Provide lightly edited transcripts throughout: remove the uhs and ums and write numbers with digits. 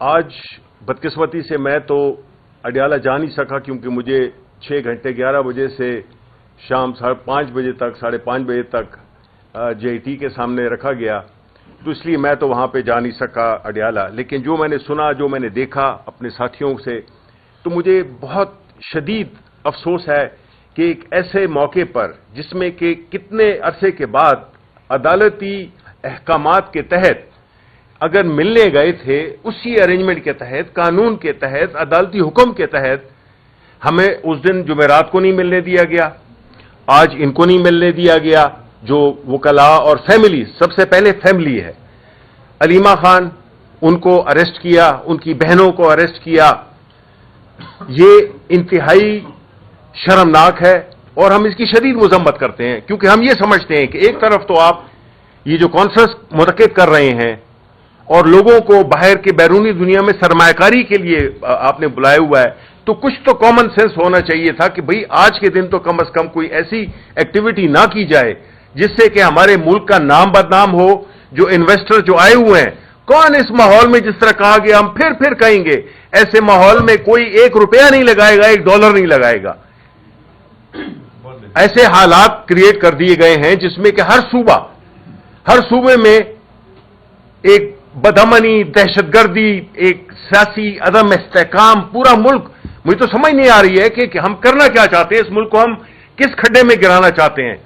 آج بدقسمتی سے میں تو اڈیالہ جا نہیں سکا کیونکہ مجھے 6 گھنٹے 11 بجے سے شام 5:30 بجے تک 5:30 بجے تک JIT کے سامنے رکھا گیا، تو اس لیے میں تو وہاں پہ جا نہیں سکا اڈیالہ. لیکن جو میں نے سنا، جو میں نے دیکھا اپنے ساتھیوں سے، تو مجھے بہت شدید افسوس ہے کہ ایک ایسے موقع پر جس میں کہ کتنے عرصے کے بعد عدالتی احکامات کے تحت اگر ملنے گئے تھے، اسی ارینجمنٹ کے تحت، قانون کے تحت، عدالتی حکم کے تحت، ہمیں اس دن جمعرات کو نہیں ملنے دیا گیا، آج ان کو نہیں ملنے دیا گیا. جو وکلاء اور فیملی، سب سے پہلے فیملی ہے، علیمہ خان، ان کو اریسٹ کیا، ان کی بہنوں کو اریسٹ کیا. یہ انتہائی شرمناک ہے اور ہم اس کی شدید مذمت کرتے ہیں، کیونکہ ہم یہ سمجھتے ہیں کہ ایک طرف تو آپ یہ جو کانفرنس منعقد کر رہے ہیں اور لوگوں کو باہر کے بیرونی دنیا میں سرمایہ کاری کے لیے آپ نے بلایا ہوا ہے، تو کچھ تو کامن سینس ہونا چاہیے تھا کہ بھئی آج کے دن تو کم از کم کوئی ایسی ایکٹیویٹی نہ کی جائے جس سے کہ ہمارے ملک کا نام بدنام ہو. جو انویسٹر جو آئے ہوئے ہیں، کون اس ماحول میں، جس طرح کہا گیا، ہم پھر کہیں گے، ایسے ماحول میں کوئی $1 نہیں لگائے گا، $1 نہیں لگائے گا. ایسے حالات کریٹ کر دیے گئے ہیں جس میں کہ ہر صوبے میں ایک بدامنی، دہشت گردی، ایک سیاسی عدم استحکام، پورا ملک. مجھے تو سمجھ نہیں آ رہی ہے کہ ہم کرنا کیا چاہتے ہیں، اس ملک کو ہم کس کھڈے میں گرانا چاہتے ہیں.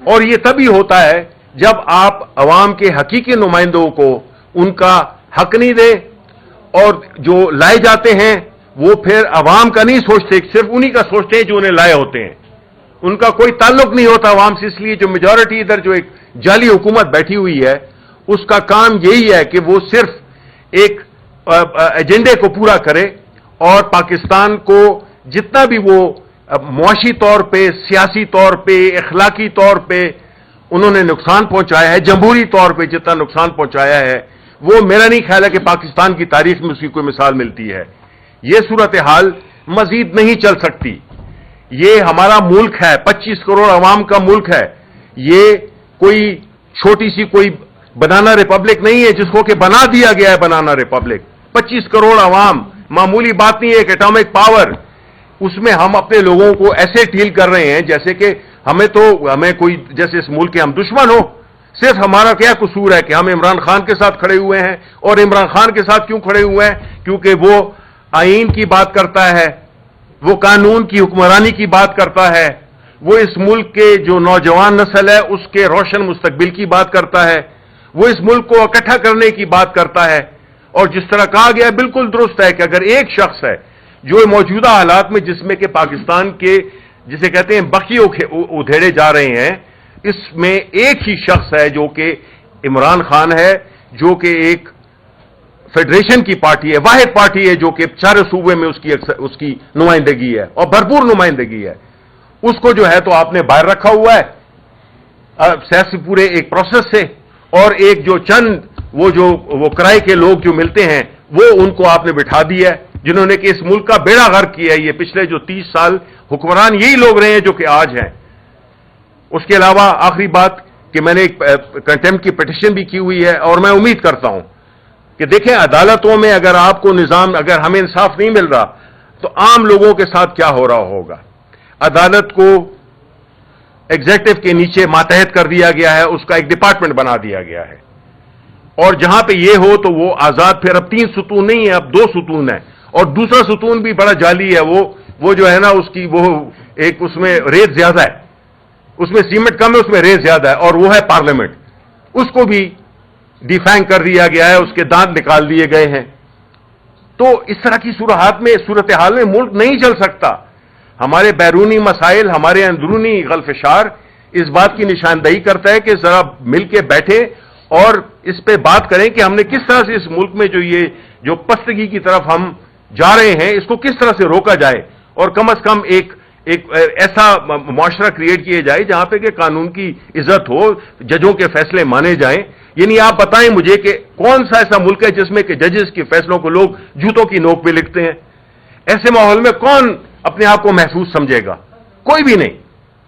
اور یہ تبھی ہوتا ہے جب آپ عوام کے حقیقی نمائندوں کو ان کا حق نہیں دیں، اور جو لائے جاتے ہیں وہ پھر عوام کا نہیں سوچتے، صرف انہی کا سوچتے ہیں جو انہیں لائے ہوتے ہیں. ان کا کوئی تعلق نہیں ہوتا عوام سے. اس لیے جو میجورٹی ادھر جو ایک جعلی حکومت بیٹھی ہوئی ہے، اس کا کام یہی ہے کہ وہ صرف ایک ایجنڈے کو پورا کرے، اور پاکستان کو جتنا بھی وہ معاشی طور پہ، سیاسی طور پہ، اخلاقی طور پہ انہوں نے نقصان پہنچایا ہے، جمہوری طور پہ جتنا نقصان پہنچایا ہے، وہ میرا نہیں خیال ہے کہ پاکستان کی تاریخ میں اس کی کوئی مثال ملتی ہے. یہ صورتحال مزید نہیں چل سکتی. یہ ہمارا ملک ہے، 25 کروڑ عوام کا ملک ہے. یہ کوئی چھوٹی سی کوئی بنانا ریپبلک نہیں ہے جس کو کہ بنا دیا گیا ہے بنانا ریپبلک. 25 کروڑ عوام معمولی بات نہیں ہے. ایک ایٹامک پاور، اس میں ہم اپنے لوگوں کو ایسے ڈیل کر رہے ہیں جیسے کہ ہمیں کوئی جیسے اس ملک کے ہم دشمن ہو. صرف ہمارا کیا قصور ہے کہ ہم عمران خان کے ساتھ کھڑے ہوئے ہیں. اور عمران خان کے ساتھ کیوں کھڑے ہوئے ہیں؟ کیونکہ وہ آئین کی بات کرتا ہے، وہ قانون کی حکمرانی کی بات کرتا ہے، وہ اس ملک کے جو نوجوان نسل ہے اس کے روشن مستقبل کی بات کرتا ہے، وہ اس ملک کو اکٹھا کرنے کی بات کرتا ہے. اور جس طرح کہا گیا بالکل درست ہے کہ اگر ایک شخص ہے جو موجودہ حالات میں جس میں کہ پاکستان کے جسے کہتے ہیں بقی ادھیڑے جا رہے ہیں، اس میں ایک ہی شخص ہے جو کہ عمران خان ہے، جو کہ ایک فیڈریشن کی پارٹی ہے، واحد پارٹی ہے جو کہ سارے صوبے میں اس کی نمائندگی ہے اور بھرپور نمائندگی ہے. اس کو جو ہے تو آپ نے باہر رکھا ہوا ہے سیاسی پورے ایک پروسیس سے. اور ایک جو چند وہ کرائے کے لوگ جو ملتے ہیں، وہ ان کو آپ نے بٹھا دیا ہے، جنہوں نے کہ اس ملک کا بیڑا غرق کیا ہے. یہ پچھلے جو 30 سال حکمران یہی لوگ رہے ہیں جو کہ آج ہیں. اس کے علاوہ آخری بات کہ میں نے ایک کنٹمپٹ کی پٹیشن بھی کی ہوئی ہے، اور میں امید کرتا ہوں کہ دیکھیں عدالتوں میں اگر آپ کو نظام، اگر ہمیں انصاف نہیں مل رہا تو عام لوگوں کے ساتھ کیا ہو رہا ہوگا. عدالت کو ایگزیکٹو کے نیچے ماتحت کر دیا گیا ہے، اس کا ایک ڈپارٹمنٹ بنا دیا گیا ہے. اور جہاں پہ یہ ہو تو وہ آزاد، پھر اب 3 ستون نہیں ہے، اب 2 ستون ہے. اور دوسرا ستون بھی بڑا جعلی ہے، وہ جو ہے نا اس کی وہ ایک اس میں ریت زیادہ ہے، اس میں سیمنٹ کم ہے، اس میں ریت زیادہ ہے، اور وہ ہے پارلیمنٹ. اس کو بھی ڈیفینگ کر دیا گیا ہے، اس کے دانت نکال دیے گئے ہیں. تو اس طرح کی صورتحال میں ملک نہیں چل سکتا. ہمارے بیرونی مسائل، ہمارے اندرونی غلفشار اس بات کی نشاندہی کرتا ہے کہ ذرا مل کے بیٹھے اور اس پہ بات کریں کہ ہم نے کس طرح سے اس ملک میں جو پستگی کی طرف ہم جا رہے ہیں، اس کو کس طرح سے روکا جائے، اور کم از کم ایک ایسا معاشرہ کریٹ کیے جائے جہاں پہ کہ قانون کی عزت ہو، ججوں کے فیصلے مانے جائیں. یعنی آپ بتائیں مجھے کہ کون سا ایسا ملک ہے جس میں کہ ججز کے فیصلوں کو لوگ جوتوں کی نوک پہ لکھتے ہیں؟ ایسے ماحول میں کون اپنے آپ کو محفوظ سمجھے گا؟ کوئی بھی نہیں.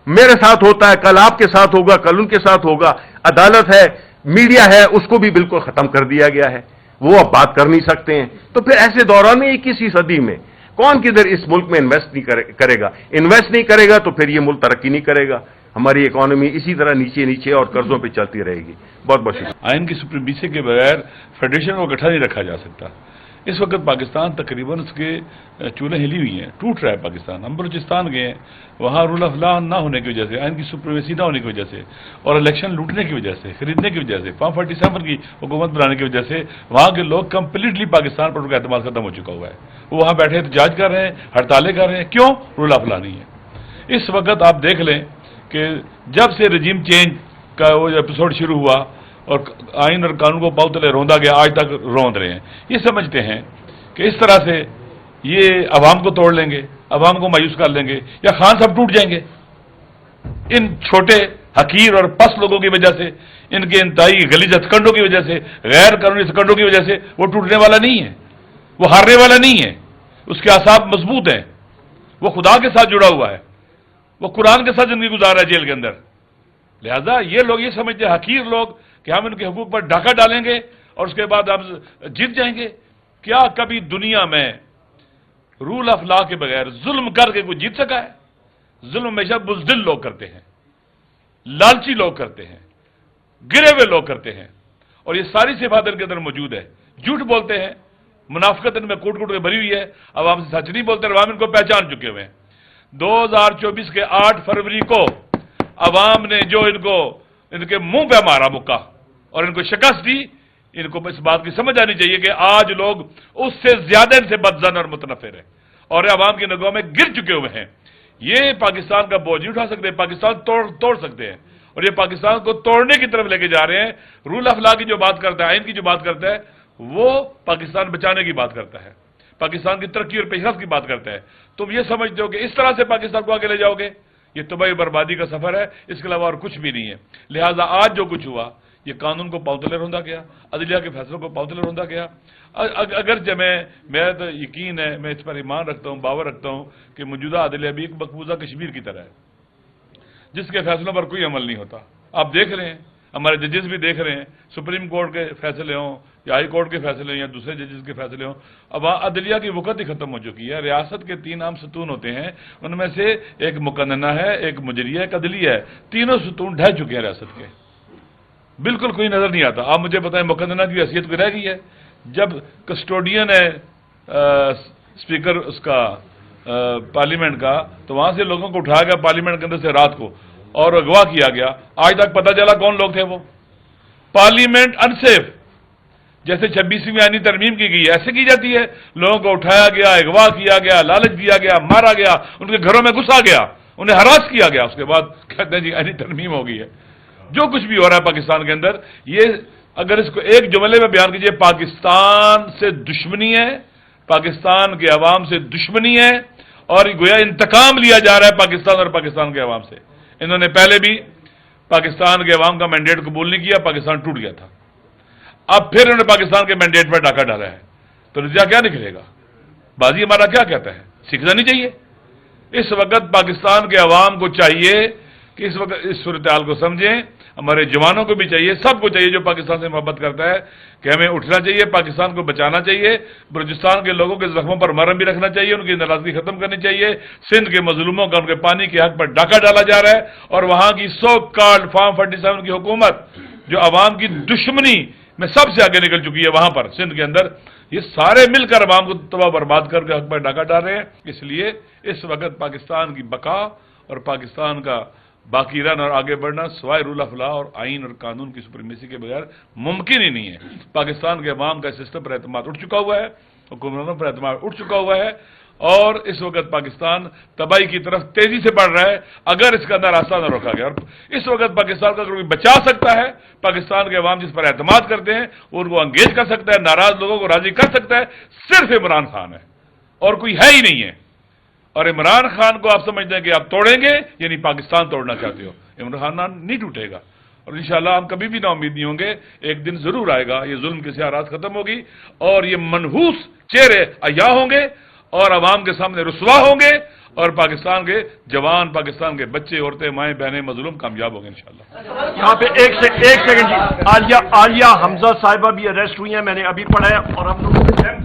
میرے ساتھ ہوتا ہے، کل آپ کے ساتھ ہوگا، کل ان کے ساتھ ہوگا. عدالت ہے، میڈیا ہے، اس کو بھی بالکل ختم کر دیا گیا ہے. وہ اب بات کر نہیں سکتے ہیں. تو پھر ایسے دوران میں 21ویں صدی میں کون کدھر اس ملک میں انویسٹ نہیں کرے گا؟ انویسٹ نہیں کرے گا تو پھر یہ ملک ترقی نہیں کرے گا. ہماری اکانومی اسی طرح نیچے نیچے اور قرضوں پہ چلتی رہے گی. بہت بہت شکریہ. آئین کی سپریمیسی کے بغیر فیڈریشن کو اکٹھا نہیں رکھا جا سکتا. اس وقت پاکستان تقریباً اس کے چولہے ہلی ہوئی ہیں، ٹوٹ رہا ہے پاکستان. ہم بلوچستان گئے ہیں، وہاں رول آف لا نہ ہونے کی وجہ سے، آئین کی سپریمیسی نہ ہونے کی وجہ سے، اور الیکشن لوٹنے کی وجہ سے، خریدنے کی وجہ سے، فارم 47 کی حکومت بنانے کی وجہ سے وہاں کے لوگ کمپلیٹلی پاکستان پر ان کا اعتماد ختم ہو چکا ہوا ہے. وہ وہاں بیٹھے احتجاج کر رہے ہیں، ہڑتالیں کر رہے ہیں. کیوں؟ رول آف لا نہیں ہے. اس وقت آپ دیکھ لیں کہ جب سے رجیم چینج کا وہ ایپیسوڈ شروع ہوا اور آئین اور قانون کو پاؤ تلے روندا گیا، آج تک روند رہے ہیں. یہ سمجھتے ہیں کہ اس طرح سے یہ عوام کو توڑ لیں گے، عوام کو مایوس کر لیں گے یا خان صاحب ٹوٹ جائیں گے. ان چھوٹے حقیر اور پس لوگوں کی وجہ سے، ان کے انتہائی غلیظ ہتھکنڈوں کی وجہ سے، غیر قانونی ہتھکنڈوں کی وجہ سے وہ ٹوٹنے والا نہیں ہے، وہ ہارنے والا نہیں ہے. اس کے اعصاب مضبوط ہیں، وہ خدا کے ساتھ جڑا ہوا ہے، وہ قرآن کے ساتھ زندگی گزار رہا ہے جیل کے اندر. لہذا یہ لوگ یہ سمجھتے ہیں حقیر لوگ کہ ہم ان کے حقوق پر ڈاکہ ڈالیں گے اور اس کے بعد ہم جیت جائیں گے. کیا کبھی دنیا میں رول آف لا کے بغیر ظلم کر کے کوئی جیت سکا ہے؟ ظلم ہمیشہ بزدل لوگ کرتے ہیں، لالچی لوگ کرتے ہیں، گرے ہوئے لوگ کرتے ہیں، اور یہ ساری صفات ان کے اندر موجود ہے. جھوٹ بولتے ہیں، منافقت ان میں کوٹ کوٹ کے بھری ہوئی ہے، عوام سے سچ نہیں بولتے، عوام ان کو پہچان چکے ہوئے ہیں. 2024 کے 8 فروری کو عوام نے جو ان کے منہ پہ مارا مکہ اور ان کو شکست دی، ان کو اس بات کی سمجھ آنی چاہیے کہ آج لوگ اس سے زیادہ ان سے بدزن اور متنفر ہیں اور عوام کی نگاہوں میں گر چکے ہوئے ہیں. یہ پاکستان کا بوجھ نہیں اٹھا سکتے، پاکستان توڑ سکتے ہیں، اور یہ پاکستان کو توڑنے کی طرف لے کے جا رہے ہیں. رول آف لا کی جو بات کرتا ہے، آئین کی جو بات کرتا ہے، وہ پاکستان بچانے کی بات کرتا ہے، پاکستان کی ترقی اور پیش رفت کی بات کرتا ہے. تم یہ سمجھتے ہو کہ اس طرح سے پاکستان کو آگے لے جاؤ گے؟ یہ تباہی بربادی کا سفر ہے، اس کے علاوہ اور کچھ بھی نہیں ہے. لہذا آج جو کچھ ہوا، یہ قانون کو پاؤ تلے روندا گیا، عدلیہ کے فیصلوں کو پاؤ تلے روندا گیا. اگرچہ میرا تو یقین ہے، میں اس پر ایمان رکھتا ہوں، باور رکھتا ہوں کہ موجودہ عدلیہ بھی ایک مقبوضہ کشمیر کی طرح ہے جس کے فیصلوں پر کوئی عمل نہیں ہوتا. آپ دیکھ رہے ہیں، ہمارے ججز بھی دیکھ رہے ہیں، سپریم کورٹ کے فیصلے ہوں یا ہائی کورٹ کے فیصلے ہوں یا دوسرے ججز کے فیصلے ہوں، اب عدلیہ کی وقت ہی ختم ہو چکی ہے. ریاست کے 3 عام ستون ہوتے ہیں، ان میں سے ایک مقننہ ہے، ایک مجریہ ہے، ایک عدلیہ ہے. تینوں ستون ڈھہ چکے ہیں ریاست کے، بالکل کوئی نظر نہیں آتا. آپ مجھے بتائیں مقننہ کی حیثیت کوئی رہ گئی ہے؟ جب کسٹوڈین ہے اسپیکر اس کا پارلیمنٹ کا، تو وہاں سے لوگوں کو اٹھایا گیا پارلیمنٹ کے اندر سے رات کو اور اغوا کیا گیا. آج تک پتہ چلا کون لوگ تھے وہ. پارلیمنٹ انسیف، جیسے 26ویں آئینی ترمیم کی گئی ایسے کی جاتی ہے. لوگوں کو اٹھایا گیا، اغوا کیا گیا، لالچ دیا گیا، مارا گیا، ان کے گھروں میں گھسا گیا، انہیں ہراس کیا گیا. اس کے بعد کہتے ہیں جی آئینی ترمیم ہو گئی ہے. جو کچھ بھی ہو رہا ہے پاکستان کے اندر، یہ اگر اس کو ایک جملے میں بیان کیجئے، پاکستان سے دشمنی ہے، پاکستان کے عوام سے دشمنی ہے، اور گویا انتقام لیا جا رہا ہے پاکستان اور پاکستان کے عوام سے. انہوں نے پہلے بھی پاکستان کے عوام کا مینڈیٹ قبول نہیں کیا، پاکستان ٹوٹ گیا تھا. اب پھر انہوں نے پاکستان کے مینڈیٹ پر ڈاکہ ڈالا ہے، تو نتیجہ کیا نکلے گا؟ بازی ہمارا کیا کہتا ہے؟ سیکھنا نہیں چاہیے. اس وقت پاکستان کے عوام کو چاہیے کہ اس وقت اس صورتحال کو سمجھیں. ہمارے جوانوں کو بھی چاہیے، سب کو چاہیے جو پاکستان سے محبت کرتا ہے، کہ ہمیں اٹھنا چاہیے، پاکستان کو بچانا چاہیے. بلوچستان کے لوگوں کے زخموں پر مرہم بھی رکھنا چاہیے، ان کی ناراضگی ختم کرنی چاہیے. سندھ کے مظلوموں کا ان کے پانی کے حق پر ڈاکہ ڈالا جا رہا ہے، اور وہاں کی سو کارڈ فارم 47 کی حکومت جو عوام کی دشمنی میں سب سے آگے نکل چکی ہے وہاں پر سندھ کے اندر، یہ سارے مل کر عوام کو تباہ برباد کر کے حق پر ڈاکہ ڈال رہے ہیں. اس لیے اس وقت پاکستان کی بقا اور پاکستان کا باقی رہنا اور آگے بڑھنا سوائے رول آف لا اور آئین اور قانون کی سپریمیسی کے بغیر ممکن ہی نہیں ہے. پاکستان کے عوام کا سسٹم پر اعتماد اٹھ چکا ہوا ہے، حکمرانوں پر اعتماد اٹھ چکا ہوا ہے، اور اس وقت پاکستان تباہی کی طرف تیزی سے بڑھ رہا ہے اگر اس کا اندر راستہ نہ روکا گیا. اور اس وقت پاکستان کا کوئی بچا سکتا ہے، پاکستان کے عوام جس پر اعتماد کرتے ہیں وہ ان کو انگیج کر سکتا ہے، ناراض لوگوں کو راضی کر سکتا ہے، صرف عمران خان ہے اور کوئی ہے ہی نہیں ہے. اور عمران خان کو آپ سمجھتے ہیں کہ آپ توڑیں گے، یعنی پاکستان توڑنا چاہتے ہو. عمران خان نہیں ٹوٹے گا، اور انشاءاللہ ہم کبھی بھی نا امید نہیں ہوں گے. ایک دن ضرور آئے گا، یہ ظلم کی سیاہ رات ختم ہوگی اور یہ منحوس چہرے عیاں ہوں گے، اور عوام کے سامنے رسوا ہوں گے، اور پاکستان کے جوان، پاکستان کے بچے، عورتیں، مائیں بہنیں، مظلوم کامیاب ہوں گے انشاءاللہ۔ یہاں پہ ایک سیکنڈ جی، عالیہ حمزہ صاحبہ بھی اریسٹ ہوئی ہیں، میں نے ابھی پڑھا ہے، اور ہم لوگ کرتے ہیں